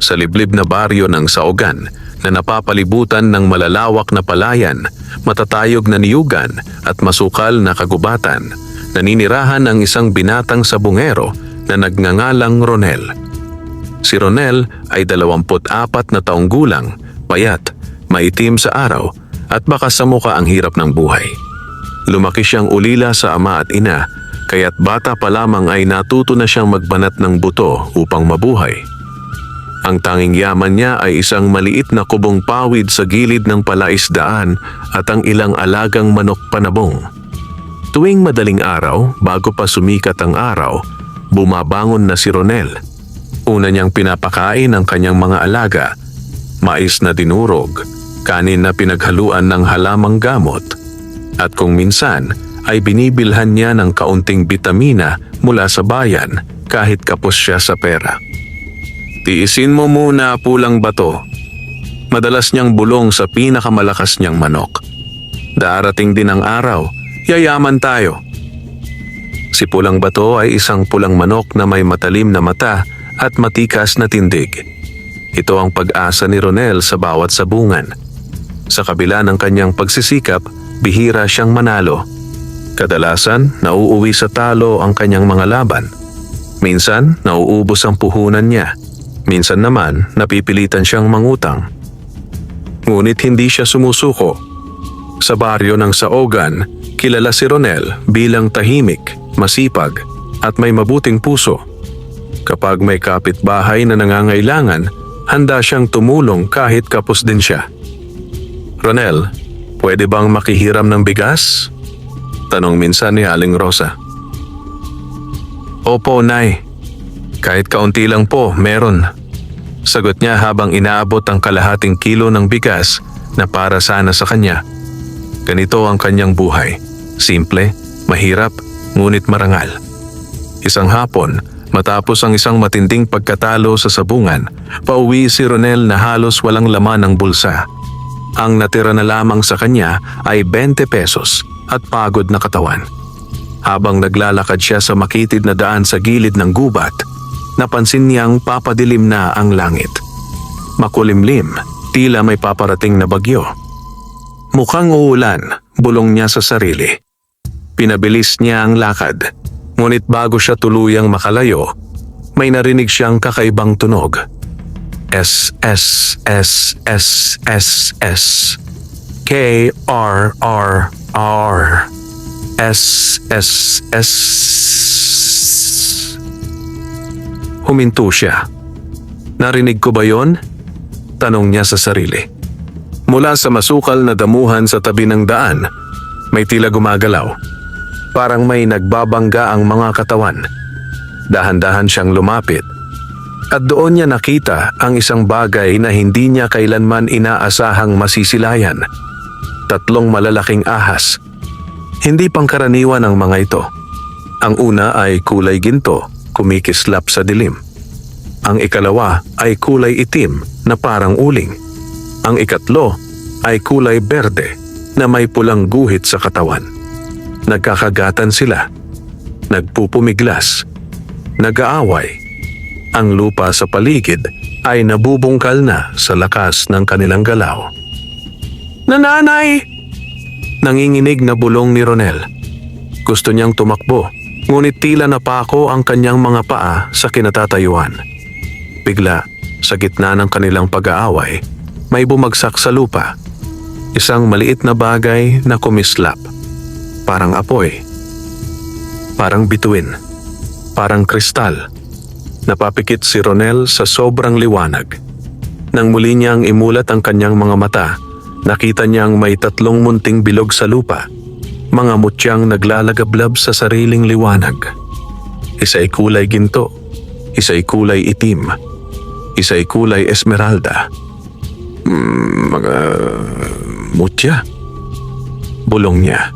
sa liblib na baryo ng Saogan na napapalibutan ng malalawak na palayan, matatayog na niyugan at masukal na kagubatan, naninirahan ang isang binatang sabungero na nagngangalang Ronel. Si Ronel ay 24 na taong gulang, payat, maitim sa araw at baka sa muka ang hirap ng buhay. Lumaki siyang ulila sa ama at ina, kaya't bata pa lamang ay natuto na siyang magbanat ng buto upang mabuhay. Ang tanging yaman niya ay isang maliit na kubong pawid sa gilid ng palaisdaan at ang ilang alagang manok panabong. Tuwing madaling araw, bago pa sumikat ang araw, bumabangon na si Ronel. Una niyang pinapakain ang kanyang mga alaga, mais na dinurog, kanin na pinaghaluan ng halamang gamot, at kung minsan ay binibilhan niya ng kaunting bitamina mula sa bayan kahit kapos siya sa pera. Tiisin mo muna, pulang bato. Madalas niyang bulong sa pinakamalakas niyang manok. Darating din ang araw, yayaman tayo. Si pulang bato ay isang pulang manok na may matalim na mata at matikas na tindig. Ito ang pag-asa ni Ronel sa bawat sabungan. Sa kabila ng kanyang pagsisikap, bihira siyang manalo. Kadalasan, nauuwi sa talo ang kanyang mga laban. Minsan, nauubos ang puhunan niya. Minsan naman, napipilitan siyang mangutang. Ngunit hindi siya sumusuko. Sa baryo ng Saogan, kilala si Ronel bilang tahimik, masipag, at may mabuting puso. Kapag may kapitbahay na nangangailangan, handa siyang tumulong kahit kapos din siya. Ronel, pwede bang makihiram ng bigas? Tanong minsan ni Aling Rosa. Opo, Nay. Kahit kaunti lang po, meron. Sagot niya habang inaabot ang kalahating kilo ng bigas na para sana sa kanya. Ganito ang kanyang buhay. Simple, mahirap, ngunit marangal. Isang hapon, matapos ang isang matinding pagkatalo sa sabungan, pauwi si Ronel na halos walang laman ng bulsa. Ang natira na lamang sa kanya ay 20 pesos at pagod na katawan. Habang naglalakad siya sa makitid na daan sa gilid ng gubat, napansin niyang papadilim na ang langit. Makulimlim, tila may paparating na bagyo. Mukhang uulan, bulong niya sa sarili. Pinabilis niya ang lakad, ngunit bago siya tuluyang makalayo, may narinig siyang kakaibang tunog. S S S S S S K R R R S S S. Huminto siya. Narinig ko ba yon? Tanong niya sa sarili. Mula sa masukal na damuhan sa tabi ng daan, may tila gumagalaw. Parang may nagbabangga ang mga katawan. Dahan-dahan siyang lumapit. At doon niya nakita ang isang bagay na hindi niya kailanman inaasahang masisilayan. 3 malalaking ahas. Hindi pangkaraniwan ang mga ito. Ang una ay kulay ginto, kumikislap sa dilim. Ang ikalawa ay kulay itim na parang uling. Ang ikatlo ay kulay berde na may pulang guhit sa katawan. Nagkakagatan sila. Nagpupumiglas. Nag-aaway. Ang lupa sa paligid ay nabubungkal na sa lakas ng kanilang galaw. Nanay! Nanginginig na bulong ni Ronel. Gusto niyang tumakbo, ngunit tila napako ang kanyang mga paa sa kinatatayuan. Bigla, sa gitna ng kanilang pag-aaway, may bumagsak sa lupa. Isang maliit na bagay na kumislap. Parang apoy. Parang bituin. Parang kristal. Napapikit si Ronel sa sobrang liwanag. Nang muli niyang imulat ang kanyang mga mata, nakita niyang may 3 munting bilog sa lupa. Mga mutyang naglalagablab sa sariling liwanag. Isa ay kulay ginto, isa ay kulay itim, isa ay kulay esmeralda. Mga mutya. Bulong niya.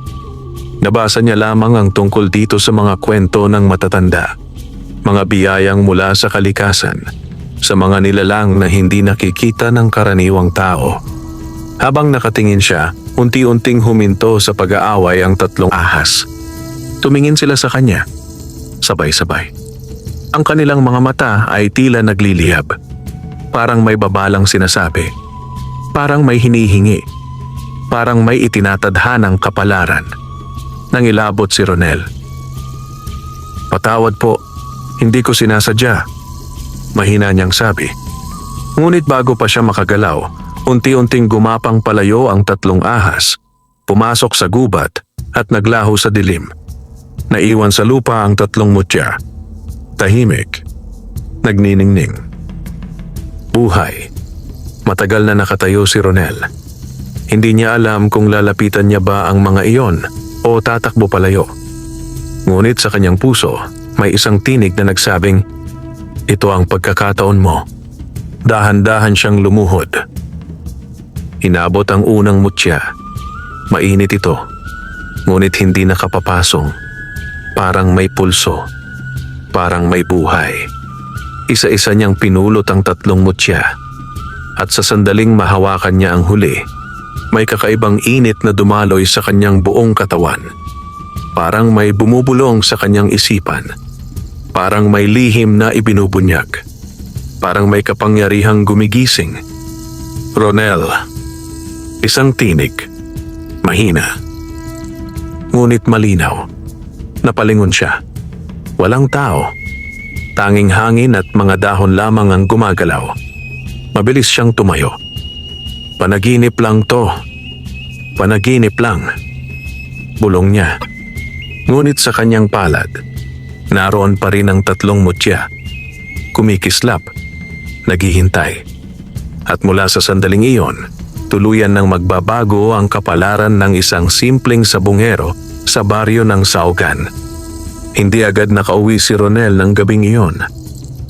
Nabasa niya lamang ang tungkol dito sa mga kwento ng matatanda. Mga biyayang mula sa kalikasan, sa mga nilalang na hindi nakikita ng karaniwang tao. Habang nakatingin siya, unti-unting huminto sa pag-aaway ang 3 ahas. Tumingin sila sa kanya, sabay-sabay. Ang kanilang mga mata ay tila naglilihab. Parang may babalang sinasabi. Parang may hinihingi. Parang may itinatadhanang kapalaran. Nangilabot si Ronel. "Patawad po, hindi ko sinasadya," mahina niyang sabi. Ngunit bago pa siya makagalaw, unti-unting gumapang palayo ang 3 ahas, pumasok sa gubat at naglaho sa dilim. Naiwan sa lupa ang 3 mutya. Tahimik. Nagniningning. Buhay. Matagal na nakatayo si Ronel. Hindi niya alam kung lalapitan niya ba ang mga iyon o tatakbo palayo. Ngunit sa kanyang puso, may isang tinig na nagsabing, "Ito ang pagkakataon mo." Dahan-dahan siyang lumuhod. Inabot ang unang mutya. Mainit ito, ngunit hindi nakapapasong. Parang may pulso, parang may buhay. Isa-isa niyang pinulot ang 3 mutya. At sa sandaling mahawakan niya ang huli, may kakaibang init na dumaloy sa kanyang buong katawan. Parang may bumubulong sa kanyang isipan. Parang may lihim na ibinubunyag. Parang may kapangyarihang gumigising. "Ronel." Isang tinig. Mahina. Ngunit malinaw. Napalingon siya. Walang tao. Tanging hangin at mga dahon lamang ang gumagalaw. Mabilis siyang tumayo. "Panaginip lang to. Panaginip lang." Bulong niya. Ngunit sa kanyang palad, naroon pa rin ang 3 mutya. Kumikislap, naghihintay. At mula sa sandaling iyon, tuluyan nang magbabago ang kapalaran ng isang simpleng sabungero sa baryo ng Saugan. Hindi agad nakauwi si Ronel ng gabing iyon.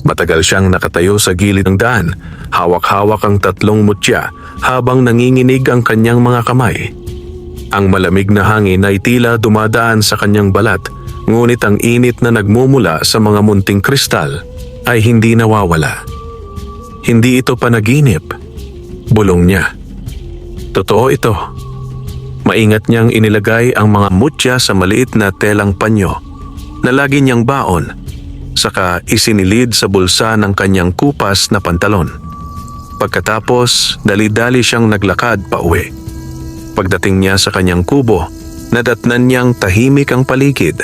Matagal siyang nakatayo sa gilid ng daan, hawak-hawak ang 3 mutya habang nanginginig ang kanyang mga kamay. Ang malamig na hangin ay tila dumadaan sa kanyang balat, ngunit ang init na nagmumula sa mga munting kristal ay hindi nawawala. "Hindi ito panaginip," bulong niya. Totoo ito. Maingat niyang inilagay ang mga mutya sa maliit na telang panyo na lagi niyang baon, saka isinilid sa bulsa ng kanyang kupas na pantalon. Pagkatapos, dali-dali siyang naglakad pa uwi. Pagdating niya sa kanyang kubo, nadatnan niyang tahimik ang paligid.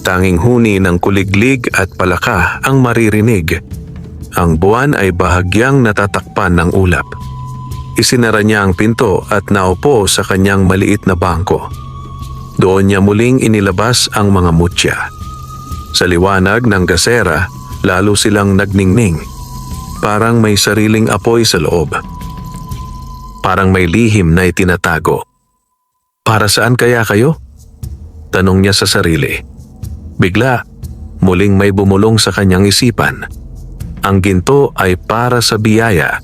Tanging huni ng kuliglig at palaka ang maririnig. Ang buwan ay bahagyang natatakpan ng ulap. Isinara niya ang pinto at naupo sa kanyang maliit na bangko. Doon niya muling inilabas ang mga mutya. Sa liwanag ng gasera, lalo silang nagningning. Parang may sariling apoy sa loob. Parang may lihim na itinatago. "Para saan kaya kayo?" tanong niya sa sarili. Bigla, muling may bumulong sa kanyang isipan. Ang ginto ay para sa biyaya.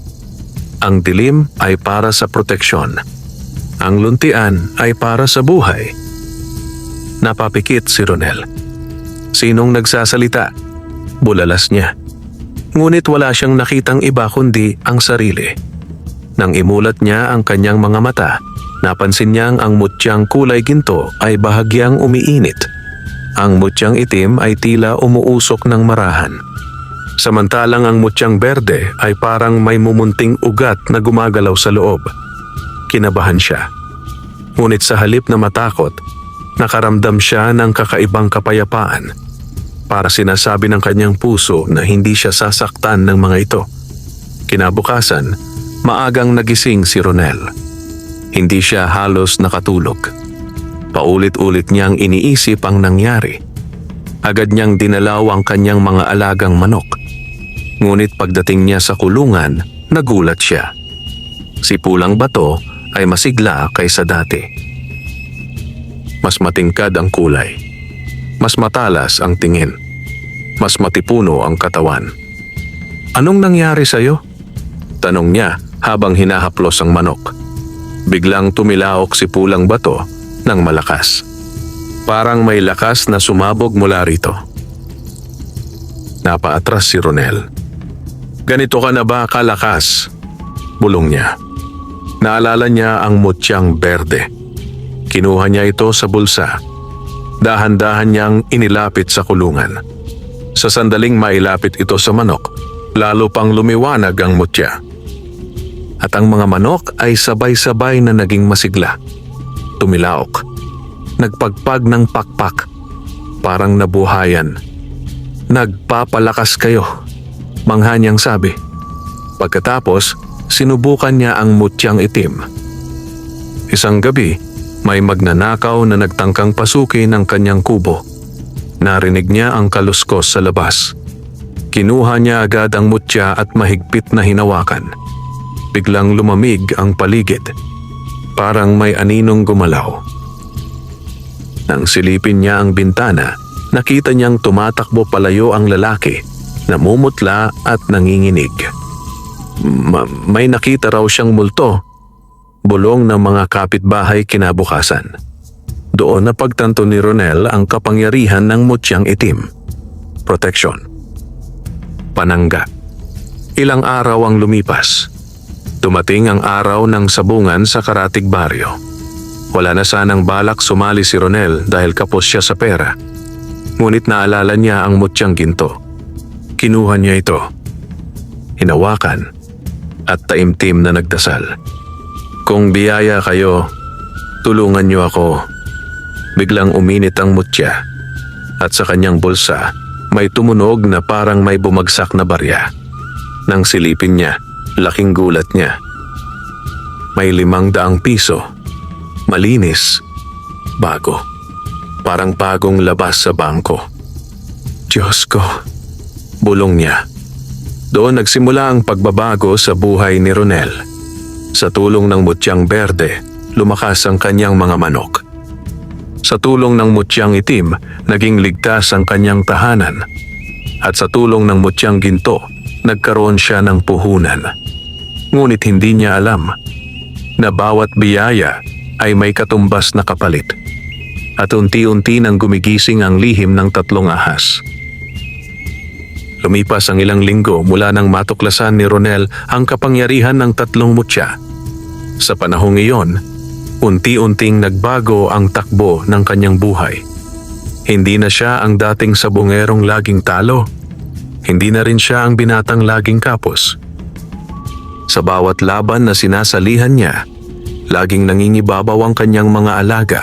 Ang dilim ay para sa proteksyon. Ang luntian ay para sa buhay. Napapikit si Ronel. Sinong nagsasalita? Bulalas niya. Ngunit wala siyang nakitang iba kundi ang sarili. Nang imulat niya ang kanyang mga mata, napansin niyang ang mutyang kulay ginto ay bahagyang umiinit. Ang mutyang itim ay tila umuusok ng marahan. Samantalang ang mutyang berde ay parang may mumunting ugat na gumagalaw sa loob. Kinabahan siya. Ngunit sa halip na matakot, nakaramdam siya ng kakaibang kapayapaan. Para sinasabi ng kanyang puso na hindi siya sasaktan ng mga ito. Kinabukasan, maagang nagising si Ronel. Hindi siya halos nakatulog. Paulit-ulit niyang iniisip ang nangyari. Agad niyang dinalaw ang kanyang mga alagang manok. Ngunit pagdating niya sa kulungan, nagulat siya. Si Pulang Bato ay masigla kaysa dati. Mas matingkad ang kulay. Mas matalas ang tingin. Mas matipuno ang katawan. "Anong nangyari sa'yo?" tanong niya habang hinahaplos ang manok. Biglang tumilaok si Pulang Bato ng malakas. Parang may lakas na sumabog mula rito. Napaatras si Ronel. "Ganito ka na ba kalakas?" bulong niya. Naalala niya ang mutyang berde. Kinuha niya ito sa bulsa. Dahan-dahan niyang inilapit sa kulungan. Sa sandaling mailapit ito sa manok, lalo pang lumiwanag ang mutya. At ang mga manok ay sabay-sabay na naging masigla. Tumilaok. Nagpagpag ng pakpak. Parang nabuhayan. "Nagpapalakas kayo," mangha niyang sabi. Pagkatapos, sinubukan niya ang mutyang itim. Isang gabi, may magnanakaw na nagtangkang pasukin ang kanyang kubo. Narinig niya ang kaluskos sa labas. Kinuha niya agad ang mutya at mahigpit na hinawakan. Biglang lumamig ang paligid. Parang may aninong gumalaw. Nang silipin niya ang bintana, nakita niyang tumatakbo palayo ang lalaki, namumutla at nanginginig. May nakita raw siyang multo. Bulong ng mga kapitbahay kinabukasan. Doon napagtanto ni Ronel ang kapangyarihan ng mutyang itim. Proteksyon. Panangga. Ilang araw ang lumipas. Dumating ang araw ng sabungan sa Karatig Baryo. Wala na sanang balak sumali si Ronel dahil kapos siya sa pera. Ngunit naalala niya ang mutyang ginto. Kinuha niya ito. Hinawakan at taimtim na nagdasal. "Kung biyaya kayo, tulungan niyo ako." Biglang uminit ang mutya at sa kanyang bulsa may tumunog na parang may bumagsak na barya. Nang silipin niya, laking gulat niya. May 500 piso. Malinis. Bago. Parang bagong labas sa bangko. "Diyos ko," bulong niya. Doon nagsimula ang pagbabago sa buhay ni Ronel. Sa tulong ng mutyang berde, lumakas ang kanyang mga manok. Sa tulong ng mutyang itim, naging ligtas ang kanyang tahanan. At sa tulong ng mutyang ginto, nagkaroon siya ng puhunan. Ngunit hindi niya alam na bawat biyaya ay may katumbas na kapalit. At unti-unti nang gumigising ang lihim ng 3 ahas. Lumipas ang ilang linggo mula nang matuklasan ni Ronel ang kapangyarihan ng 3 mutya. Sa panahong iyon, unti-unting nagbago ang takbo ng kanyang buhay. Hindi na siya ang dating sabungerong laging talo. Hindi na rin siya ang binatang laging kapos. Sa bawat laban na sinasalihan niya, laging nangingibabaw ang kanyang mga alaga.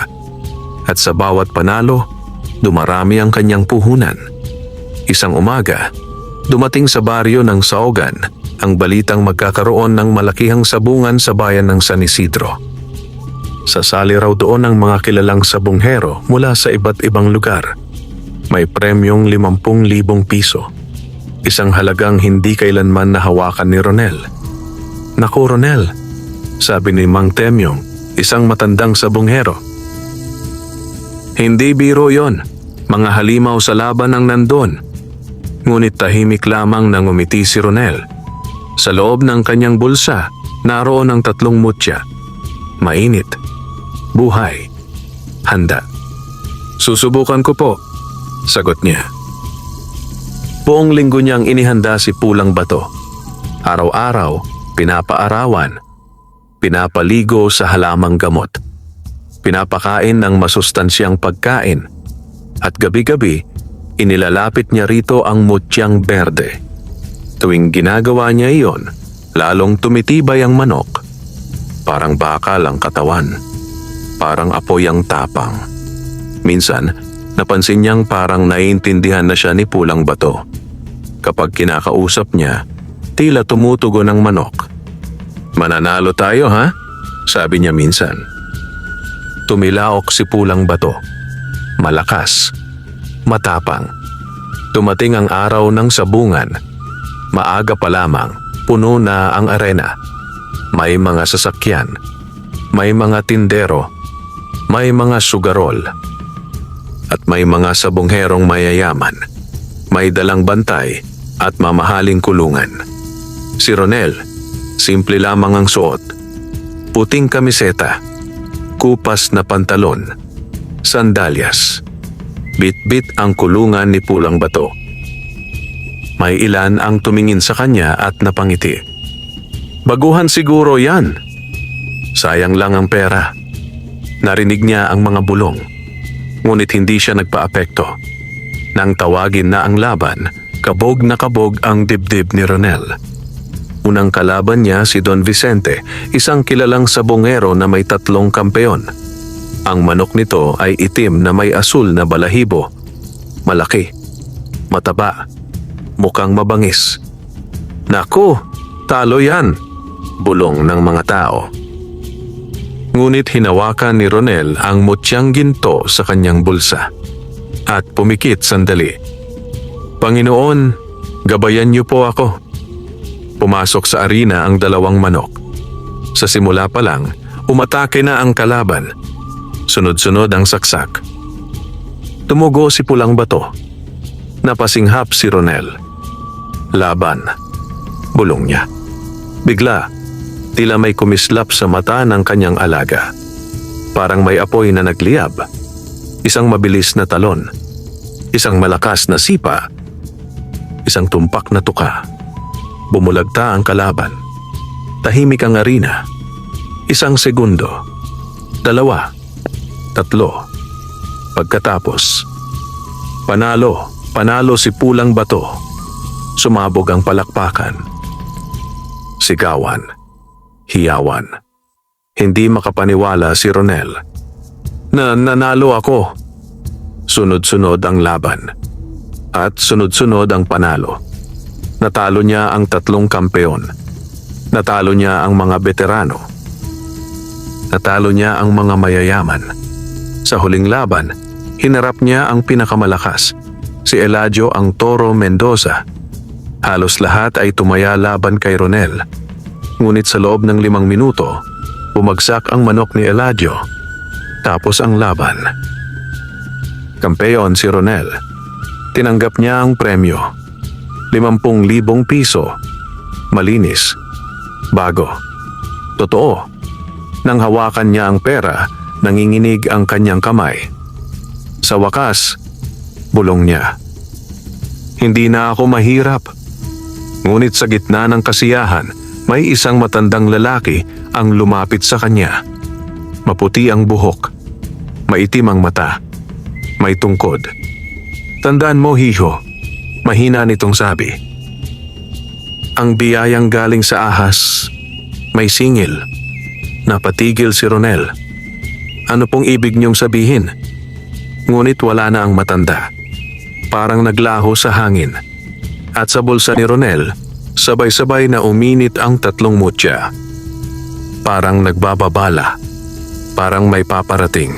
At sa bawat panalo, dumarami ang kanyang puhunan. Isang umaga, dumating sa baryo ng Saogan ang balitang magkakaroon ng malakihang sabungan sa bayan ng San Isidro. Sasali raw doon ang mga kilalang sabunghero mula sa iba't ibang lugar. May premyong 50,000 piso. Isang halagang hindi kailanman nahawakan ni Ronel. "Naku Ronel," sabi ni Mang Temyong, isang matandang sabunghero. "Hindi biro yon. Mga halimaw sa laban ang nandun." Ngunit tahimik lamang nang umiti si Ronel. Sa loob ng kanyang bulsa, naroon ang 3 mutya. Mainit. Buhay. Handa. "Susubukan ko po," sagot niya. Buong linggo niyang inihanda si Pulang Bato. Araw-araw, pinapaarawan. Pinapaligo sa halamang gamot. Pinapakain ng masustansyang pagkain. At gabi-gabi, inilalapit niya rito ang mutyang berde. Tuwing ginagawa niya iyon, lalong tumitibay ang manok. Parang bakal ang katawan. Parang apoy ang tapang. Minsan, napansin niyang parang naiintindihan na siya ni Pulang Bato. Kapag kinakausap niya, tila tumutugon ang manok. "Mananalo tayo ha?" sabi niya minsan. Tumilaok si Pulang Bato. Malakas. Matapang. Dumating ang araw ng sabungan. Maaga pa lamang, puno na ang arena. May mga sasakyan. May mga tindero. May mga sugarol. At may mga sabungherong mayayaman. May dalang bantay at mamahaling kulungan. Si Ronel, simple lamang ang suot. Puting kamiseta. Kupas na pantalon. Sandalyas. Bit-bit ang kulungan ni Pulang Bato. May ilan ang tumingin sa kanya at napangiti. "Baguhan siguro yan. Sayang lang ang pera." Narinig niya ang mga bulong. Ngunit hindi siya nagpaapekto. Nang tawagin na ang laban, Kabog na kabog ang dibdib ni Ronel. Unang kalaban niya si Don Vicente, isang kilalang sabongero na may 3 kampeon. Ang manok nito ay itim na may asul na balahibo. Malaki, mataba, mukhang mabangis. Naku, talo yan, bulong ng mga tao. Ngunit hinawakan ni Ronel ang mutsyang ginto sa kanyang bulsa at pumikit sandali. Panginoon, gabayan niyo po ako. Pumasok sa arena ang 2 manok. Sa simula pa lang, umatake na ang kalaban. Sunod-sunod ang saksak. Tumugo si Pulang Bato. Napasinghap si Ronel. Laban, bulong niya. Bigla, tila may kumislap sa mata ng kanyang alaga. Parang may apoy na nagliyab. Isang mabilis na talon. Isang malakas na sipa. Isang tumpak na tuka. Bumulagta ang kalaban. Tahimik ang arena. 1 segundo. 2. 3. Pagkatapos, panalo si Pulang Bato. Sumabog ang palakpakan. Sigawan. Hiyawan. Hindi makapaniwala si Ronel. Nanalo ako. Sunod-sunod ang laban. At sunod-sunod ang panalo. Natalo niya ang 3 kampeon. Natalo niya ang mga veterano. Natalo niya ang mga mayayaman. Sa huling laban, hinarap niya ang pinakamalakas, si Eladio ang Toro Mendoza. Halos lahat ay tumaya laban kay Ronel. Ngunit sa loob ng 5 minuto, bumagsak ang manok ni Eladio. Tapos ang laban. Kampeon si Ronel. Tinanggap niya ang premyo. 50,000 piso. Malinis. Bago. Totoo. Nang hawakan niya ang pera, nanginginig ang kanyang kamay. Sa wakas, bulong niya. Hindi na ako mahirap. Ngunit sa gitna ng kasiyahan, may isang matandang lalaki ang lumapit sa kanya. Maputi ang buhok. Maitim ang mata. May tungkod. Tandaan mo, hiho. Mahina nitong sabi. Ang biyayang galing sa ahas, may singil. Napatigil si Ronel. Ano pong ibig niyong sabihin? Ngunit wala na ang matanda. Parang naglaho sa hangin. At sa bulsa ni Ronel, sabay-sabay na uminit ang 3 mutya. Parang nagbababala. Parang may paparating.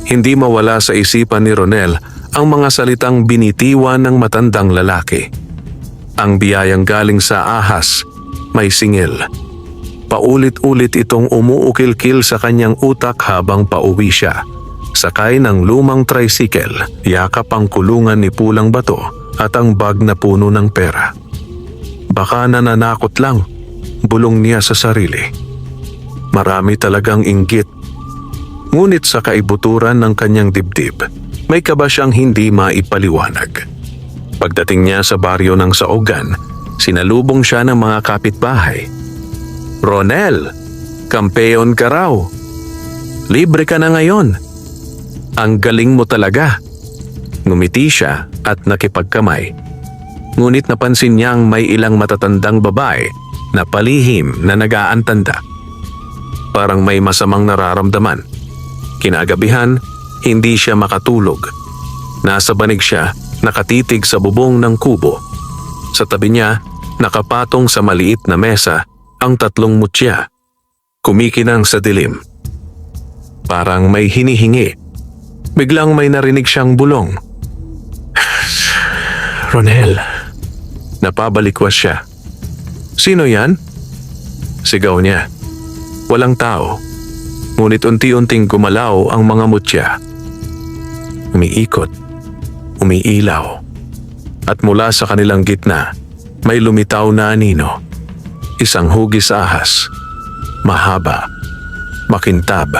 Hindi mawala sa isipan ni Ronel ang mga salitang binitiwan ng matandang lalaki. Ang biyayang galing sa ahas, may singil. Paulit-ulit itong umuukil-kil sa kanyang utak habang pauwi siya. Sakay ng lumang tricycle, yakap ang kulungan ni Pulang Bato at ang bag na puno ng pera. Baka nananakot lang, bulong niya sa sarili. Marami talagang inggit. Ngunit sa kaibuturan ng kanyang dibdib, may kaba siyang hindi maipaliwanag. Pagdating niya sa baryo ng Saogan, sinalubong siya ng mga kapitbahay. Ronel, kampeon ka raw. Libre ka na ngayon. Ang galing mo talaga. Ngumiti siya at nakipagkamay. Ngunit napansin niyang may ilang matatandang babae na palihim na nag-aantanda. Parang may masamang nararamdaman. Kinagabihan, hindi siya makatulog. Nasa banig siya, nakatitig sa bubong ng kubo. Sa tabi niya, nakapatong sa maliit na mesa, ang 3 mutya. Kumikinang sa dilim. Parang may hinihingi. Biglang may narinig siyang bulong. Ronel. Napabalikwas siya. Sino yan? Sigaw niya. Walang tao. Ngunit unti-unting gumalaw ang mga mutya. Umiikot. Umiilaw. At mula sa kanilang gitna, may lumitaw na anino. Isang hugis ahas. Mahaba. Makintab.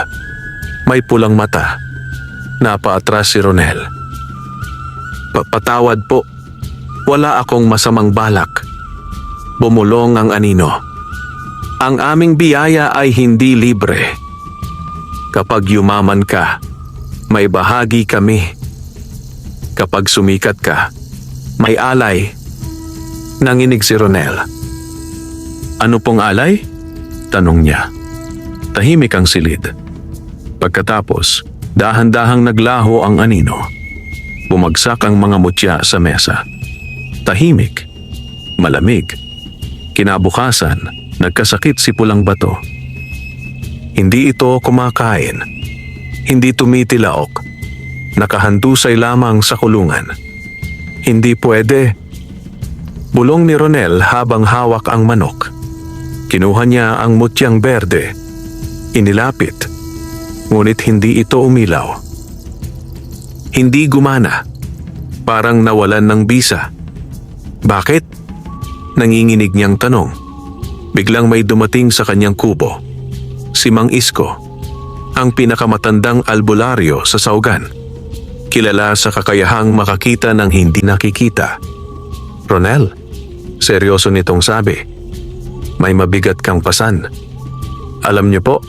May pulang mata. Napaatras si Ronel. Patawad po. Wala akong masamang balak. Bumulong ang anino. Ang aming biyaya ay hindi libre. Kapag yumaman ka, may bahagi kami. Kapag sumikat ka, may alay Nanginig si Ronel. Ano pong alay? Tanong niya. Tahimik ang silid. Pagkatapos, dahan-dahang naglaho ang anino. Bumagsak ang mga mutya sa mesa. Tahimik. Malamig. Kinabukasan, nagkasakit si Pulang Bato. Hindi ito kumakain. Hindi tumitilaok. Nakahandusay lamang sa kulungan. Hindi pwede. Bulong ni Ronel habang hawak ang manok. Kinuha niya ang mutyang berde. Inilapit. Ngunit hindi ito umilaw. Hindi gumana. Parang nawalan ng bisa. Bakit? Nanginginig niyang tanong. Biglang may dumating sa kanyang kubo. Si Mang Isko, ang pinakamatandang albularyo sa Saugan. Kilala sa kakayahang makakita ng hindi nakikita. Ronel, seryoso nitong sabi. May mabigat kang pasan. Alam niyo po,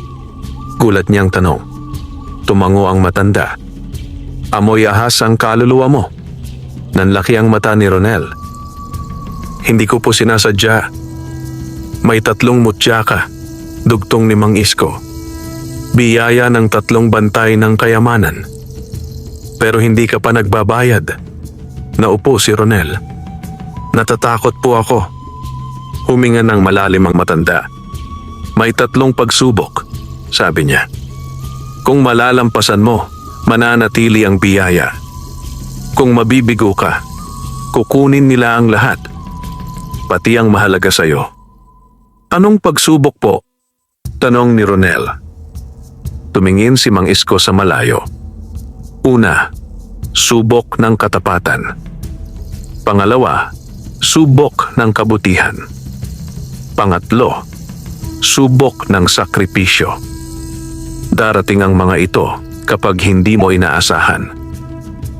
gulat niyang tanong. Tumango ang matanda. Amoy ahas ang kaluluwa mo. Nanlaki ang mata ni Ronel. Hindi ko po sinasadya. May 3 mutya ka, dugtong ni Mang Isko. Biyaya ng 3 bantay ng kayamanan. Pero hindi ka pa nagbabayad. Naupo si Ronel. Natatakot po ako. Huminga ng malalim ang matanda. May 3 pagsubok, sabi niya. Kung malalampasan mo, mananatili ang biyaya. Kung mabibigo ka, kukunin nila ang lahat. Pati ang mahalaga sa'yo. Anong pagsubok po? Tanong ni Ronel. Tumingin si Mang Isko sa malayo. Una, subok ng katapatan. Pangalawa, subok ng kabutihan. Pangatlo, subok ng sakripisyo. Darating ang mga ito kapag hindi mo inaasahan.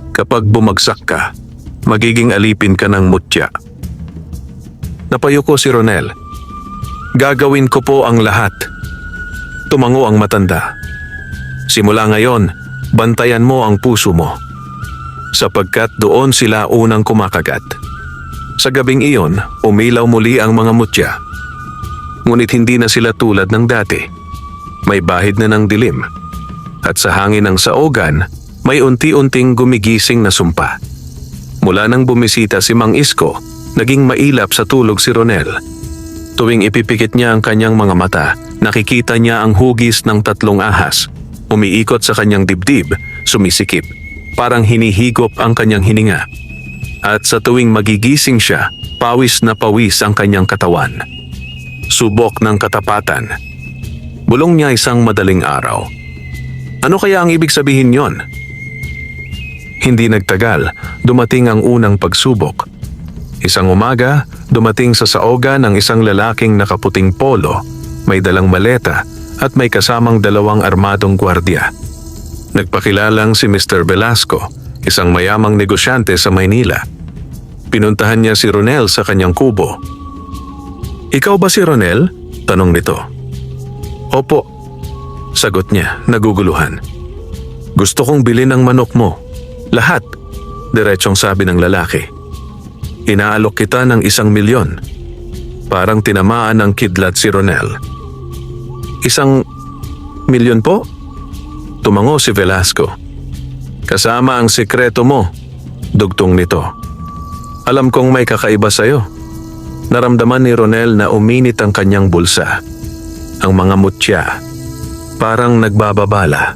Kapag bumagsak ka, magiging alipin ka ng mutya. Napayuko si Ronel. Gagawin ko po ang lahat. Tumango ang matanda. Simula ngayon, bantayan mo ang puso mo. Sapagkat doon sila unang kumakagat. Sa gabing iyon, umilaw muli ang mga mutya. Ngunit hindi na sila tulad ng dati. May bahid na ng dilim. At sa hangin ng saogan, may unti-unting gumigising na sumpa. Mula nang bumisita si Mang Isko, naging mailap sa tulog si Ronel. Tuwing ipipikit niya ang kanyang mga mata, nakikita niya ang hugis ng 3 ahas. Umiikot sa kanyang dibdib, sumisikip. Parang hinihigop ang kanyang hininga. At sa tuwing magigising siya, pawis na pawis ang kanyang katawan. Subok ng katapatan. Bulong niya isang madaling araw. Ano kaya ang ibig sabihin yon? Hindi nagtagal, dumating ang unang pagsubok. Isang umaga, dumating sa saogan ang isang lalaking nakaputing polo, may dalang maleta at may kasamang 2 armadong gwardiya. Nagpakilalang si Mr. Velasco, isang mayamang negosyante sa Maynila. Pinuntahan niya si Ronel sa kanyang kubo. Ikaw ba si Ronel? Tanong nito. Opo, sagot niya, naguguluhan. Gusto kong bilhin ang manok mo. Lahat, diretsong sabi ng lalaki. Inaalok kita ng 1,000,000. Parang tinamaan ng kidlat si Ronel. 1,000,000 po? Tumango si Velasco. Kasama ang sikreto mo, dugtong nito. Alam kong may kakaiba sa'yo. Naramdaman ni Ronel na uminit ang kanyang bulsa. Ang mga mutya, parang nagbababala.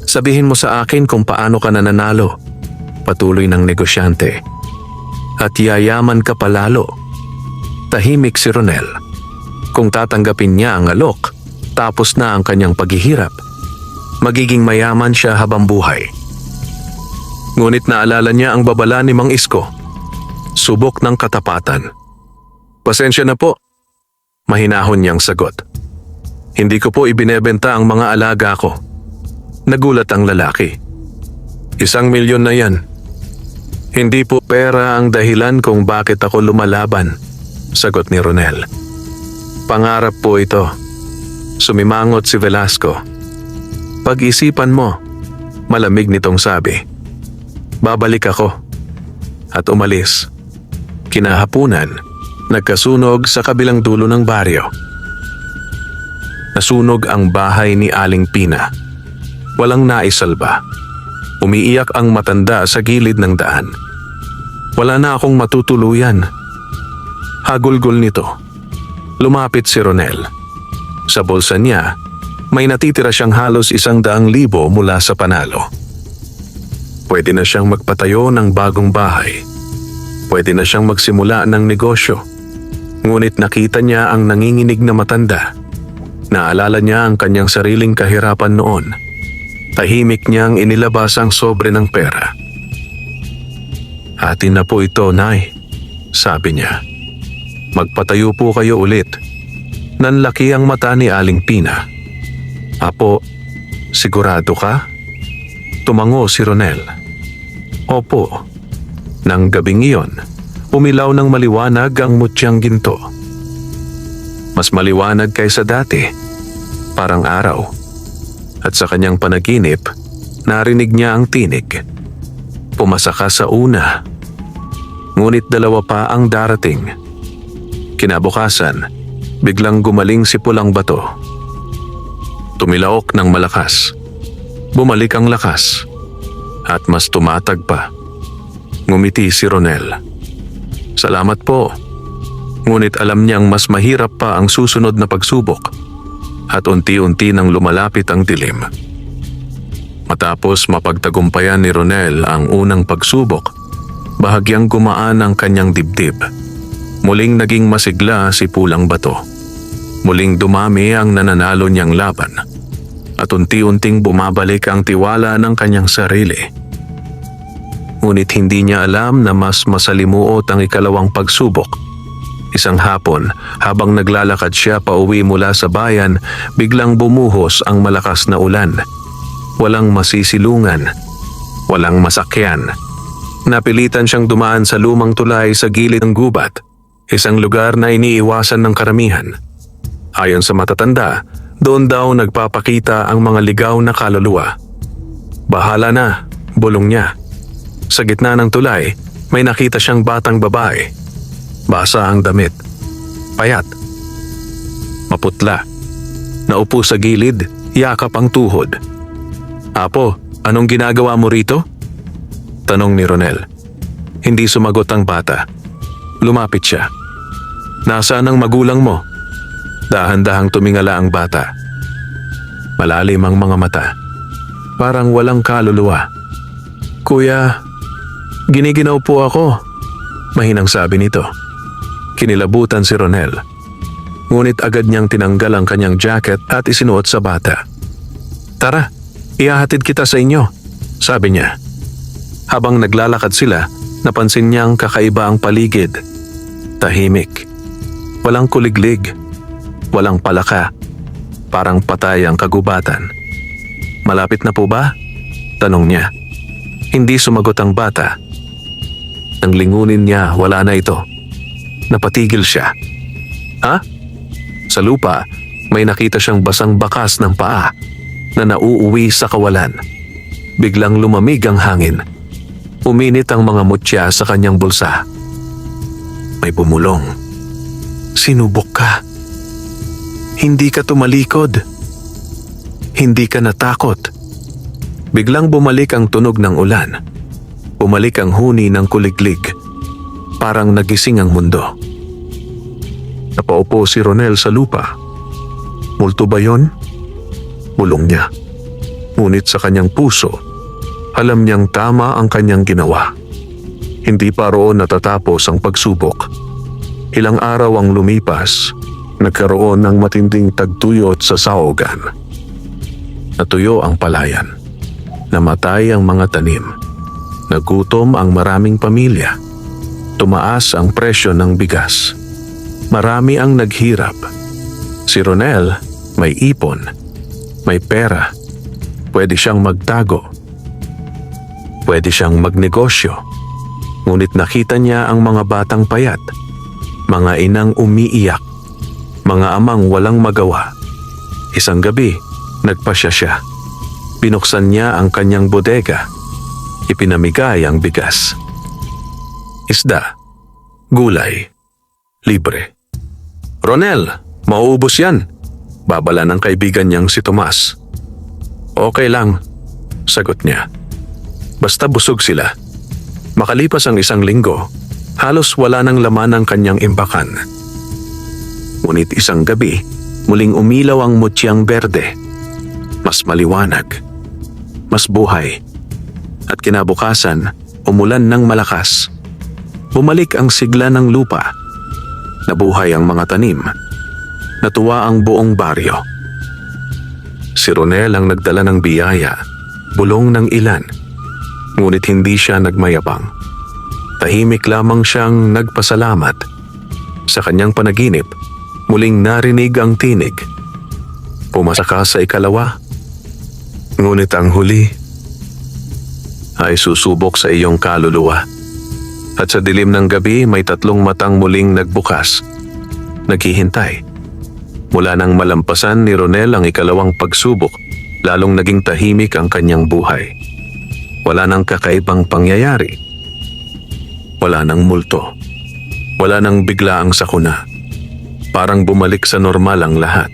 Sabihin mo sa akin kung paano ka nananalo, patuloy ng negosyante. At yayaman ka palalo. Tahimik si Ronel. Kung tatanggapin niya ang alok, tapos na ang kanyang paghihirap. Magiging mayaman siya habang buhay. Ngunit naalala niya ang babala ni Mang Isko. Subok ng katapatan. Pasensya na po. Mahinahon niyang sagot. Hindi ko po ibinebenta ang mga alaga ko. Nagulat ang lalaki. 1,000,000 na yan. Hindi po pera ang dahilan kung bakit ako lumalaban, sagot ni Ronel. Pangarap po ito. Sumimangot si Velasco. Pag-isipan mo, malamig nitong sabi. Babalik ako. At umalis. Kinahapunan, nagkasunog sa kabilang dulo ng baryo. Nasunog ang bahay ni Aling Pina. Walang naisalba. Umiiyak ang matanda sa gilid ng daan. Wala na akong matutuluyan. Hagulgol nito. Lumapit si Ronel. Sa bulsa niya, may natitira siyang halos 100,000 mula sa panalo. Pwede na siyang magpatayo ng bagong bahay. Pwede na siyang magsimula ng negosyo. Ngunit nakita niya ang nanginginig na matanda. Naalala niya ang kanyang sariling kahirapan noon. Tahimik niyang inilabas ang sobre ng pera. "Atin na po ito, Nay," sabi niya. "Magpatayo po kayo ulit." Nanlaki ang mata ni Aling Pina. "Apo, sigurado ka?" Tumango si Ronel. "Opo." Nang gabing iyon, umilaw ng maliwanag ang mutyang ginto. Mas maliwanag kaysa dati, parang araw. At sa kanyang panaginip, narinig niya ang tinig. Pumasa ka sa una. Ngunit dalawa pa ang darating. Kinabukasan, biglang gumaling si Pulang Bato. Tumilaok ng malakas. Bumalik ang lakas. At mas tumatag pa. Ngumiti si Ronel. "Salamat po." Ngunit alam niyang mas mahirap pa ang susunod na pagsubok. At unti-unti nang lumalapit ang dilim. Matapos mapagtagumpayan ni Ronel ang unang pagsubok, bahagyang gumaan ang kanyang dibdib. Muling naging masigla si Pulang Bato. Muling dumami ang nananalo niyang laban. At unti-unting bumabalik ang tiwala ng kanyang sarili. Ngunit hindi niya alam na mas masalimuot ang ikalawang pagsubok. Isang hapon, habang naglalakad siya pauwi mula sa bayan, biglang bumuhos ang malakas na ulan. Walang masisilungan, walang masakyan. Napilitan siyang dumaan sa lumang tulay sa gilid ng gubat, isang lugar na iniiwasan ng karamihan. Ayon sa matatanda, doon daw nagpapakita ang mga ligaw na kaluluwa. "Bahala na," bulong niya. Sa gitna ng tulay, may nakita siyang batang babae. Basa ang damit. Payat. Maputla. Naupo sa gilid, yakap ang tuhod. "Apo, anong ginagawa mo rito?" tanong ni Ronel. Hindi sumagot ang bata. Lumapit siya. "Nasaan ang magulang mo?" Dahan-dahang tumingala ang bata. Malalim ang mga mata. Parang walang kaluluwa. "Kuya, giniginaw po ako," mahinang sabi nito. Kinilabutan si Ronel. Ngunit agad niyang tinanggal ang kanyang jacket at isinuot sa bata. "Tara, ihahatid kita sa inyo," sabi niya. Habang naglalakad sila, napansin niyang kakaiba ang paligid. Tahimik. Walang kuliglig. Walang palaka. Parang patay ang kagubatan. "Malapit na po ba?" tanong niya. Hindi sumagot ang bata. Nang lingunin niya, wala na ito. Napatigil siya. "Ha?" Sa lupa, may nakita siyang basang bakas ng paa na nauuwi sa kawalan. Biglang lumamig ang hangin. Uminit ang mga mutya sa kanyang bulsa. May bumulong. "Sinubok ka. Hindi ka tumalikod. Hindi ka natakot." Biglang bumalik ang tunog ng ulan. Bumalik ang huni ng kuliglig. Parang nagising ang mundo. Napaupo si Ronel sa lupa. "Multo ba yon?" bulong niya. Ngunit sa kanyang puso, alam niyang tama ang kanyang ginawa. Hindi pa roon natatapos ang pagsubok. Ilang araw ang lumipas, nagkaroon ng matinding tagtuyot sa saogan. Natuyo ang palayan. Namatay ang mga tanim. Nagutom ang maraming pamilya. Tumaas ang presyo ng bigas. Marami ang naghirap. Si Ronel may ipon, may pera. Pwede siyang magtago. Pwede siyang magnegosyo. Ngunit nakita niya ang mga batang payat, mga inang umiiyak, mga amang walang magawa. Isang gabi, nagpasya siya. Binuksan niya ang kanyang bodega. Ipinamigay ang bigas. Isda, gulay, libre. Ronel, mauubos yan. Babala ng kaibigan niyang si Tomas. Okay lang, sagot niya. Basta busog sila. Makalipas ang 1 linggo, halos wala nang laman ang kanyang imbakan. Ngunit isang gabi, muling umilaw ang mutyang berde. Mas maliwanag, mas buhay. At kinabukasan, umulan ng malakas. Bumalik ang sigla ng lupa. Nabuhay ang mga tanim. Natuwa ang buong baryo. Si Ronel ang nagdala ng biyaya, bulong ng ilan. Ngunit hindi siya nagmayabang. Tahimik lamang siyang nagpasalamat. Sa kanyang panaginip, muling narinig ang tinig. Pumasa ka sa 2. Ngunit ang huli ay susubok sa iyong kaluluwa. At sa dilim ng gabi may 3 matang muling nagbukas. Naghihintay. Mula nang malampasan ni Ronel ang 2 pagsubok, lalong naging tahimik ang kanyang buhay. Wala nang kakaibang pangyayari. Wala nang multo. Wala nang biglaang sakuna. Parang bumalik sa normal ang lahat.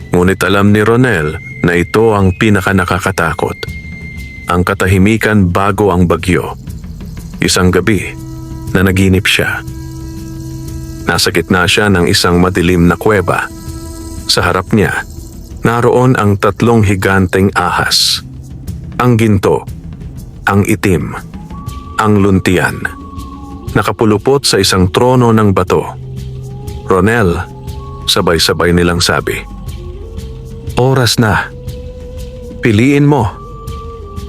Ngunit alam ni Ronel na ito ang pinakanakakatakot. Ang katahimikan bago ang bagyo. Isang gabi, nanaginip siya. Nasa gitna siya ng isang madilim na kuweba. Sa harap niya, naroon ang 3 higanteng ahas. Ang ginto, ang itim, ang luntian. Nakapulupot sa isang trono ng bato. Ronel, sabay-sabay nilang sabi, "Oras na. Piliin mo."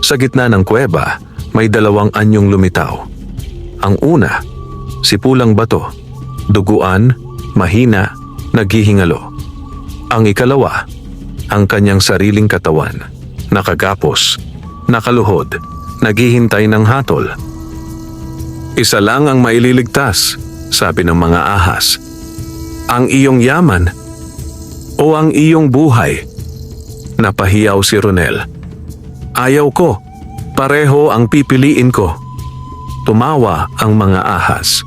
Sa gitna ng kuweba, may 2 anyong lumitaw. Ang una, sipulang bato, duguan, mahina, naghihingalo. Ang 2, ang kanyang sariling katawan, nakagapos, nakaluhod, naghihintay ng hatol. "Isa lang ang maililigtas," sabi ng mga ahas. "Ang iyong yaman o ang iyong buhay?" Napahiyaw si Ronel. "Ayaw ko. Pareho ang pipiliin ko." Tumawa ang mga ahas.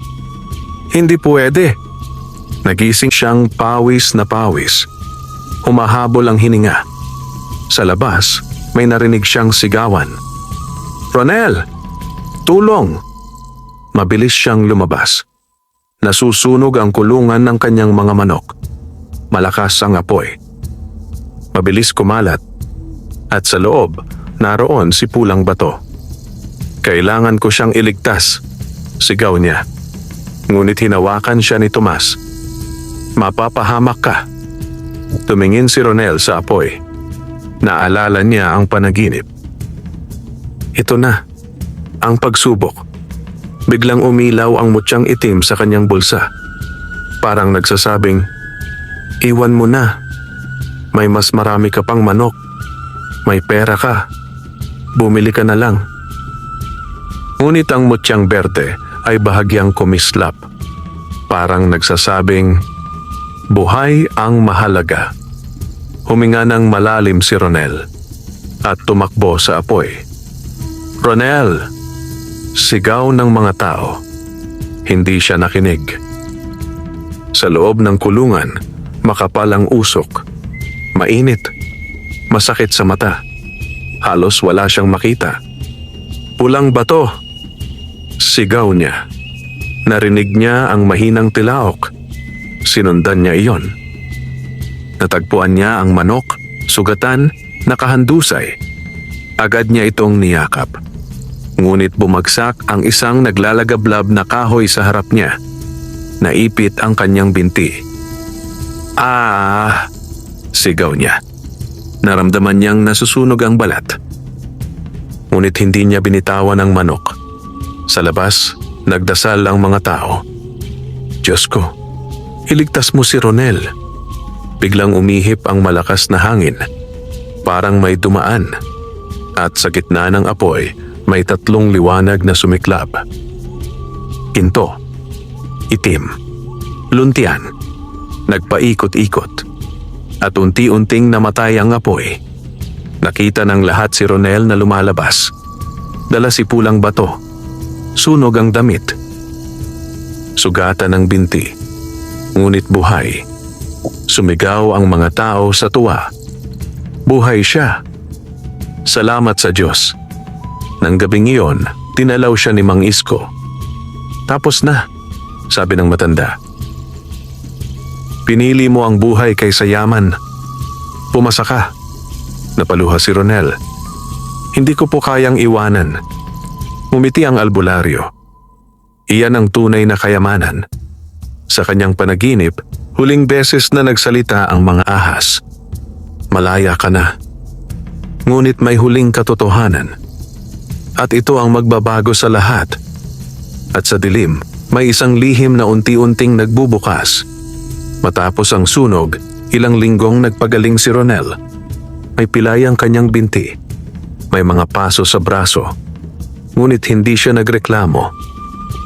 "Hindi pwede." Nagising siyang pawis na pawis. Humahabol ang hininga. Sa labas, may narinig siyang sigawan. "Ronel! Tulong!" Mabilis siyang lumabas. Nasusunog ang kulungan ng kanyang mga manok. Malakas ang apoy. Mabilis kumalat. At sa loob, naroon si pulang bato. "Kailangan ko siyang iligtas," sigaw niya. Ngunit hinawakan siya ni Tomas. "Mapapahamak ka." Tumingin si Ronel sa apoy. Naalala niya ang panaginip. Ito na, ang pagsubok. Biglang umilaw ang mutyang itim sa kanyang bulsa. Parang nagsasabing, "Iwan mo na. May mas marami ka pang manok. May pera ka. Bumili ka na lang." Ngunit ang mutyang berde ay bahagyang kumislap. Parang nagsasabing, "Buhay ang mahalaga." Huminga ng malalim si Ronel at tumakbo sa apoy. "Ronel!" Sigaw ng mga tao. Hindi siya nakinig. Sa loob ng kulungan, makapal ang usok. Mainit. Masakit sa mata. Halos wala siyang makita. "Pulang bato!" Sigaw niya. Narinig niya ang mahinang tilaok. Sinundan niya iyon. Natagpuan niya ang manok, sugatan, nakahandusay. Agad niya itong niyakap. Ngunit bumagsak ang isang naglalagablab na kahoy sa harap niya. Naipit ang kanyang binti. "Ah!" sigaw niya. Naramdaman niyang nasusunog ang balat. Ngunit hindi niya binitawan ang manok. Sa labas, nagdasal ang mga tao. "Diyos ko, iligtas mo si Ronel." Biglang umihip ang malakas na hangin. Parang may dumaan. At sa gitna ng apoy, may 3 liwanag na sumiklab. Ginto, itim, luntian, nagpaikot-ikot. At unti-unting namatay ang apoy. Nakita ng lahat si Ronel na lumalabas. Dala si pulang bato. Sunog ang damit. sugatan ng binti, ngunit buhay. Sumigaw ang mga tao sa tuwa. Buhay siya. Salamat sa Diyos. Nang gabing iyon, tinalaw siya ni Mang Isko. Tapos na, sabi ng matanda. Pinili mo ang buhay kaysa yaman. Pumasa ka. Napaluha si Ronel. Hindi ko po kayang iwanan. Ngumiti ang albularyo. Iyan ang tunay na kayamanan. Sa kanyang panaginip, huling beses na nagsalita ang mga ahas. Malaya ka na. Ngunit may huling katotohanan. At ito ang magbabago sa lahat. At sa dilim, may isang lihim na unti-unting nagbubukas. Matapos ang sunog, ilang linggong nagpagaling si Ronel. May pilay ang kanyang binti. May mga paso sa braso. Ngunit hindi siya nagreklamo.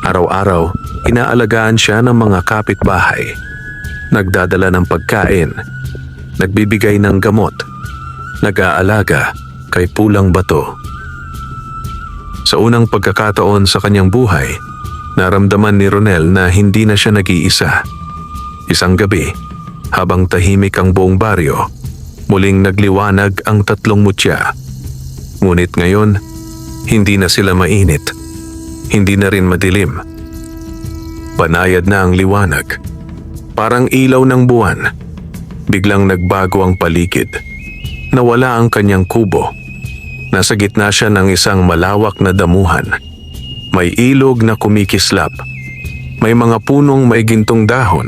Araw-araw, inaalagaan siya ng mga kapitbahay. Nagdadala ng pagkain. Nagbibigay ng gamot. Nag-aalaga kay Pulang Bato. Sa unang pagkakataon sa kanyang buhay, naramdaman ni Ronel na hindi na siya nag-iisa. Isang gabi, habang tahimik ang buong baryo, muling nagliwanag ang tatlong mutya. Ngunit ngayon, hindi na sila mainit. Hindi na rin madilim. Banayad na ang liwanag. Parang ilaw ng buwan. Biglang nagbago ang paligid. Nawala ang kanyang kubo. Nasa gitna siya ng isang malawak na damuhan. May ilog na kumikislap. May mga punong may gintong dahon.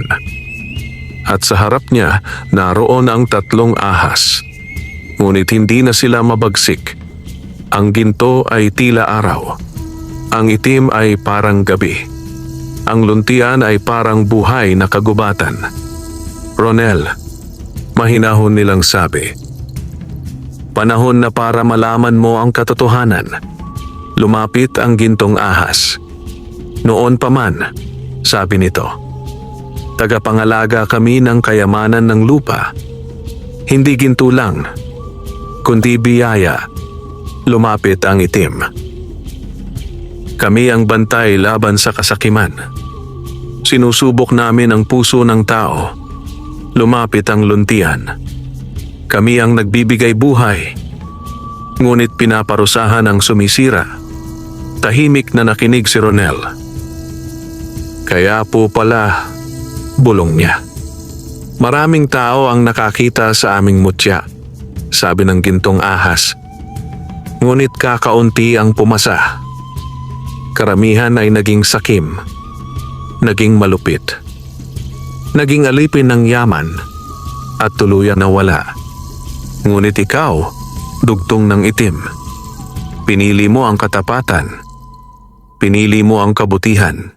At sa harap niya, naroon ang tatlong ahas. Ngunit hindi na sila mabagsik. Ang ginto ay tila araw. Ang itim ay parang gabi. Ang luntian ay parang buhay na kagubatan. Ronel, mahinahon nilang sabi. Panahon na para malaman mo ang katotohanan. Lumapit ang gintong ahas. Noon pa man, sabi nito, tagapangalaga kami ng kayamanan ng lupa. Hindi ginto lang, kundi biyaya. Lumapit ang itim. Kami ang bantay laban sa kasakiman. Sinusubok namin ang puso ng tao. Lumapit ang luntian. Kami ang nagbibigay buhay. Ngunit pinaparusahan ang sumisira. Tahimik na nakinig si Ronel. Kaya po pala, bulong niya. Maraming tao ang nakakita sa aming mutya, sabi ng gintong ahas. Ngunit kakaunti ang pumasa. Karamihan ay naging sakim. Naging malupit. Naging alipin ng yaman at tuluyan na wala. Ngunit ikaw, dugtong ng itim. Pinili mo ang katapatan. Pinili mo ang kabutihan.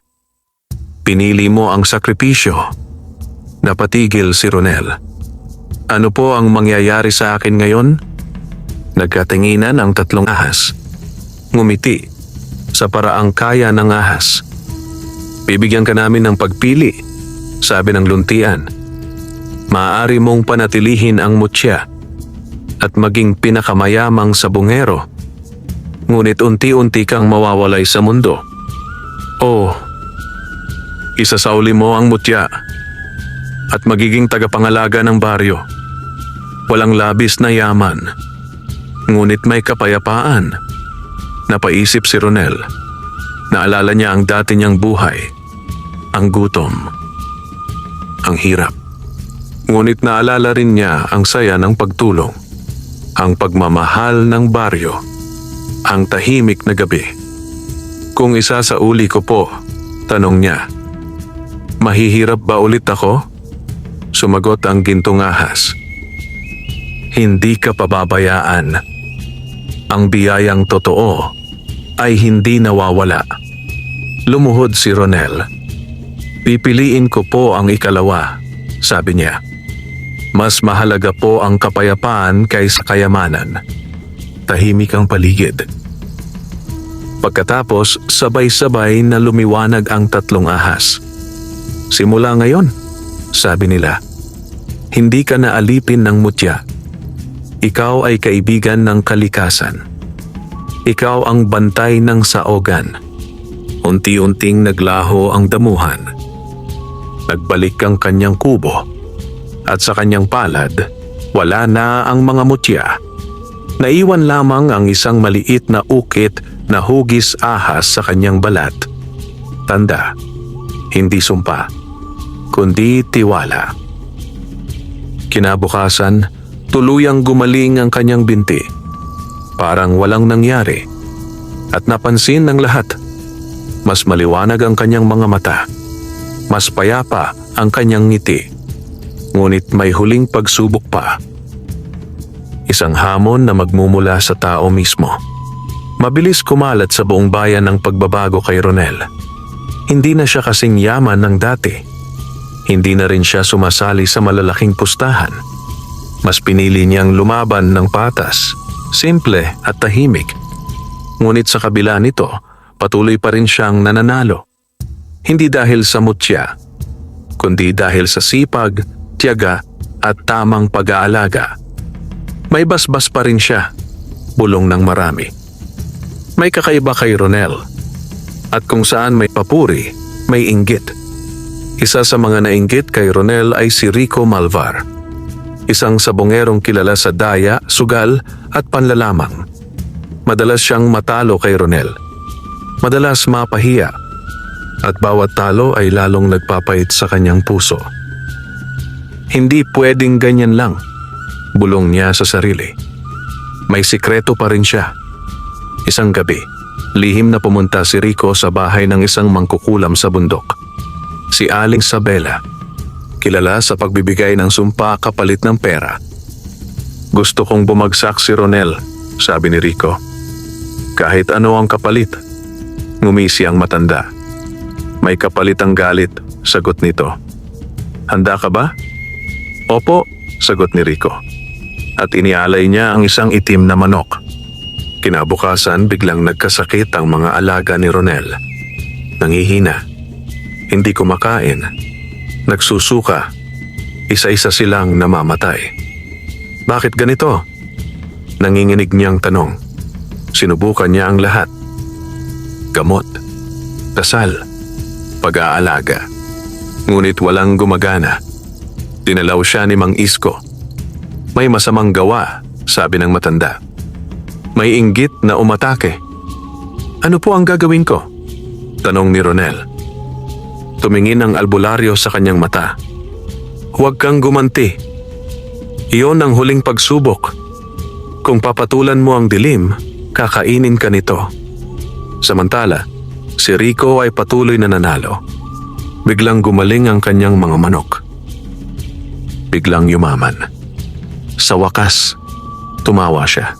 Pinili mo ang sakripisyo. Napatigil si Ronel. Ano po ang mangyayari sa akin ngayon? Nagkatinginan ang tatlong ahas. Ngumiti sa paraang kaya ng ahas. Bibigyan ka namin ng pagpili, sabi ng luntian. Maaari mong panatilihin ang mutya at maging pinakamayamang sabungero. Ngunit unti-unti kang mawawalay sa mundo. O, isasauli mo ang mutya at magiging tagapangalaga ng baryo. Walang labis na yaman, ngunit may kapayapaan. Napaisip si Ronel. Naalala niya ang dati niyang buhay. Ang gutom. Ang hirap. Ngunit naalala rin niya ang saya ng pagtulong. Ang pagmamahal ng baryo. Ang tahimik na gabi. Kung isasauli ko po, tanong niya. Mahihirap ba ulit ako? Sumagot ang gintong ahas. Hindi ka pababayaan. Ang biyayang totoo ay hindi nawawala. Lumuhod si Ronel. Pipiliin ko po ang ikalawa, sabi niya. Mas mahalaga po ang kapayapaan kaysa kayamanan. Tahimik ang paligid. Pagkatapos, sabay-sabay na lumiwanag ang tatlong ahas. Simula ngayon, sabi nila, hindi ka na alipin ng mutya. Ikaw ay kaibigan ng kalikasan. Ikaw ang bantay ng saogan. Unti-unting naglaho ang damuhan. Nagbalik ang kanyang kubo at sa kanyang palad, wala na ang mga mutya. Naiwan lamang ang isang maliit na ukit na hugis ahas sa kanyang balat. Tanda, hindi sumpa, kundi tiwala. Kinabukasan, tuluyang gumaling ang kanyang binti. Parang walang nangyari. At napansin ng lahat, mas maliwanag ang kanyang mga mata. Mas payapa ang kanyang ngiti. Ngunit may huling pagsubok pa. Isang hamon na magmumula sa tao mismo. Mabilis kumalat sa buong bayan ang pagbabago kay Ronel. Hindi na siya kasing yaman ng dati. Hindi na rin siya sumasali sa malalaking pustahan. Mas pinili niyang lumaban ng patas, simple at tahimik. Ngunit sa kabila nito, patuloy pa rin siyang nananalo. Hindi dahil sa mutya, kundi dahil sa sipag, tiyaga at tamang pag-aalaga. May basbas pa rin siya, bulong ng marami. May kakaiba kay Ronel. At kung saan may papuri, may inggit. Isa sa mga nainggit kay Ronel ay si Rico Malvar. Isang sabongerong kilala sa daya, sugal at panlalamang. Madalas siyang matalo kay Ronel. Madalas mapahiya. At bawat talo ay lalong nagpapait sa kanyang puso. Hindi pwedeng ganyan lang, bulong niya sa sarili. May sikreto pa rin siya. Isang gabi, lihim na pumunta si Rico sa bahay ng isang mangkukulam sa bundok. Si Aling Sabela, kilala sa pagbibigay ng sumpa kapalit ng pera. Gusto kong bumagsak si Ronel, sabi ni Rico. Kahit ano ang kapalit, ngumisi ang matanda. May kapalit ang galit, sagot nito. Handa ka ba? Opo, sagot ni Rico. At inialay niya ang isang itim na manok. Kinabukasan biglang nagkasakit ang mga alaga ni Ronel. Nangihina. Hindi kumakain. Nagsusuka. Isa-isa silang namamatay. Bakit ganito? Nanginginig niyang tanong. Sinubukan niya ang lahat. Gamot. Dasal. Pag-aalaga. Ngunit walang gumagana. Dinalaw siya ni Mang Isko. May masamang gawa, sabi ng matanda. May inggit na umatake. Ano po ang gagawin ko? Tanong ni Ronel. Tumingin ang albularyo sa kanyang mata. Huwag kang gumanti. Iyon ang huling pagsubok. Kung papatulan mo ang dilim, kakainin ka nito. Samantala, si Rico ay patuloy na nanalo. Biglang gumaling ang kanyang mga manok. Biglang yumaman. Sa wakas, tumawa siya.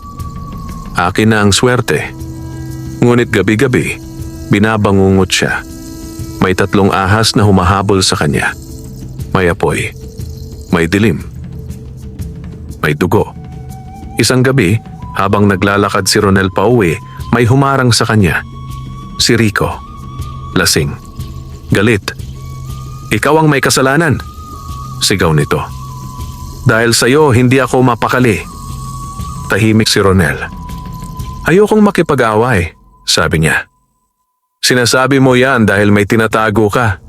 Akin na ang swerte. Ngunit gabi-gabi, binabangungot siya. May 3 ahas na humahabol sa kanya. May apoy. May dilim. May dugo. Isang gabi, habang naglalakad si Ronel pauwi, may humarang sa kanya. Si Rico. Lasing. Galit. Ikaw ang may kasalanan. Sigaw nito. Dahil sa'yo, hindi ako mapakali. Tahimik si Ronel. Ayokong makipag-away, sabi niya. Sinasabi mo yan dahil may tinatago ka.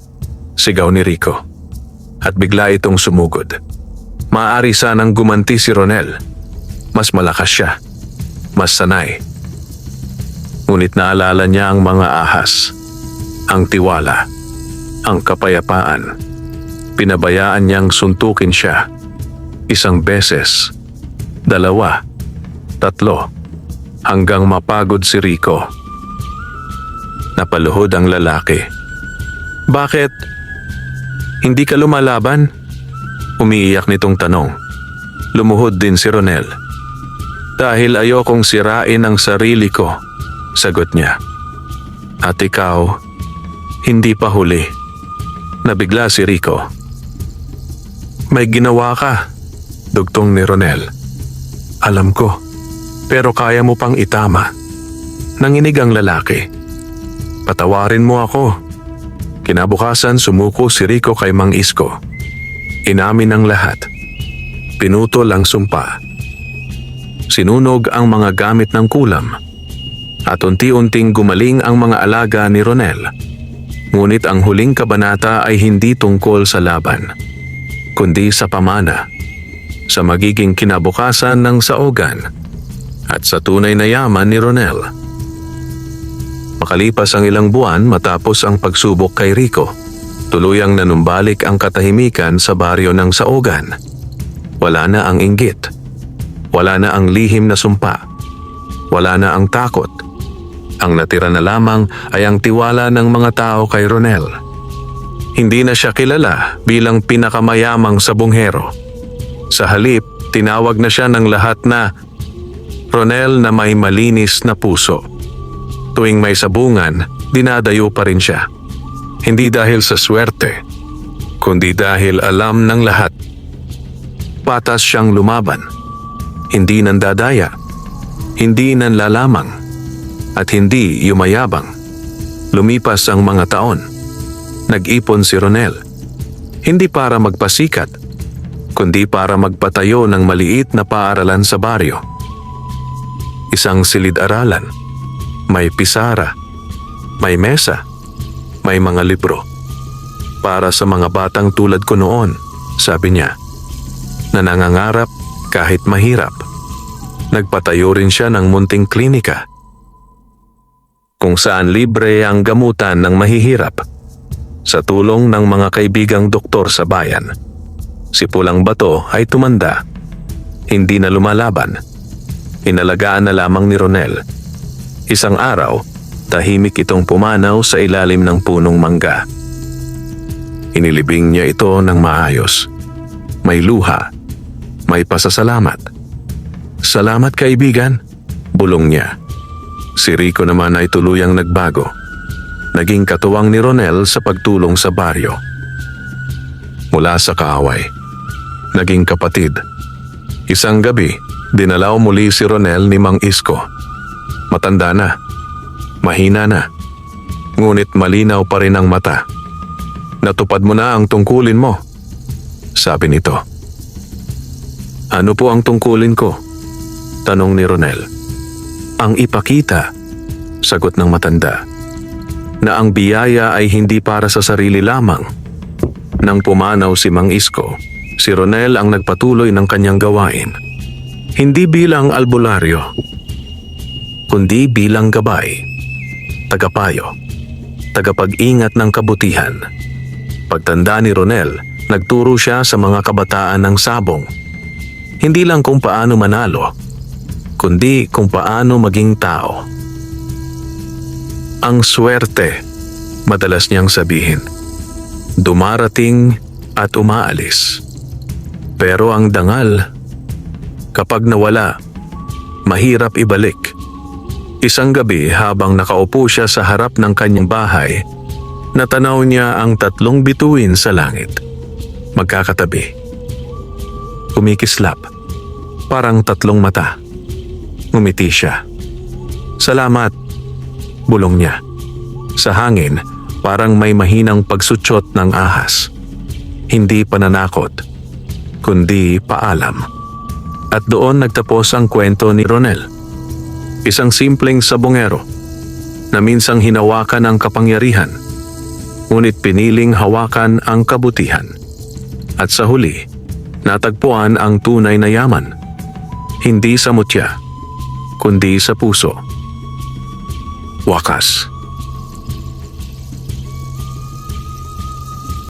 Sigaw ni Rico. At bigla itong sumugod. Maaari sanang gumanti si Ronel. Mas malakas siya. Mas sanay. Ngunit naalala niya ang mga ahas. Ang tiwala. Ang kapayapaan. Pinabayaan niyang suntukin siya. 1 beses, 2, 3, hanggang mapagod si Rico. Napaluhod ang lalaki. Bakit? Hindi ka lumalaban? Umiiyak nitong tanong. Lumuhod din si Ronel. Dahil ayokong sirain ang sarili ko, sagot niya. At ikaw, hindi pa huli. Nabigla si Rico. May ginawa ka, dugtong ni Ronel. Alam ko, pero kaya mo pang itama. Nanginig ang lalaki. Patawarin mo ako. Kinabukasan sumuko si Rico kay Mang Isko. Inamin ang lahat. Pinutol ang sumpa. Sinunog ang mga gamit ng kulam. At unti-unting gumaling ang mga alaga ni Ronel. Ngunit ang huling kabanata ay hindi tungkol sa laban, kundi sa pamana, sa magiging kinabukasan ng saogan, at sa tunay na yaman ni Ronel. Makalipas ang ilang buwan matapos ang pagsubok kay Rico, tuluyang nanumbalik ang katahimikan sa baryo ng saogan. Wala na ang inggit. Wala na ang lihim na sumpa. Wala na ang takot. Ang natira na lamang ay ang tiwala ng mga tao kay Ronel. Hindi na siya kilala bilang pinakamayamang sabonghero. Sa halip, tinawag na siya ng lahat na Ronel na may malinis na puso. Tuwing may sabungan, dinadayo pa rin siya. Hindi dahil sa swerte, kundi dahil alam ng lahat. Patas siyang lumaban. Hindi nandadaya. Hindi nanlalamang. At hindi yumayabang. Lumipas ang mga taon. Nag-ipon si Ronel. Hindi para magpasikat, kundi para magpatayo ng maliit na paaralan sa baryo. Isang silid-aralan, may pisara, may mesa, may mga libro. Para sa mga batang tulad ko noon, sabi niya, na nangangarap kahit mahirap. Nagpatayo rin siya ng munting klinika, kung saan libre ang gamutan ng mahihirap, sa tulong ng mga kaibigang doktor sa bayan. Si Pulang Bato ay tumanda, hindi na lumalaban. Inalagaan na lamang ni Ronel. Isang araw, tahimik itong pumanaw sa ilalim ng punong mangga. Inilibing niya ito ng maayos. May luha, may pasasalamat. "Salamat kaibigan," bulong niya. Si Rico naman ay tuluyang nagbago. Naging katuwang ni Ronel sa pagtulong sa baryo. Mula sa kaaway, naging kapatid. Isang gabi, dinalaw muli si Ronel ni Mang Isko. Matanda na, mahina na, ngunit malinaw pa rin ang mata. "Natupad mo na ang tungkulin mo," sabi nito. "Ano po ang tungkulin ko?" tanong ni Ronel. "Ang ipakita," sagot ng matanda, "na ang biyaya ay hindi para sa sarili lamang." Nang pumanaw si Mang Isko, si Ronel ang nagpatuloy ng kanyang gawain. Hindi bilang albularyo, kundi bilang gabay, tagapayo, tagapag-ingat ng kabutihan. Pagtanda ni Ronel, nagturo siya sa mga kabataan ng sabong. Hindi lang kung paano manalo, kundi kung paano maging tao. Ang swerte, madalas niyang sabihin, dumarating at umaalis. Pero ang dangal, kapag nawala, mahirap ibalik. Isang gabi habang nakaupo siya sa harap ng kanyang bahay, natanaw niya ang 3 bituin sa langit. Magkakatabi. Kumikislap, parang 3 mata. Ngumiti siya. "Salamat," bulong niya. Sa hangin, parang may mahinang pagsutsot ng ahas. Hindi pananakot, kundi paalam. At doon nagtapos ang kwento ni Ronel. Isang simpleng sabongero na minsang hinawakan ang kapangyarihan, ngunit piniling hawakan ang kabutihan. At sa huli, natagpuan ang tunay na yaman. Hindi sa mutya, kundi sa puso. Wakas.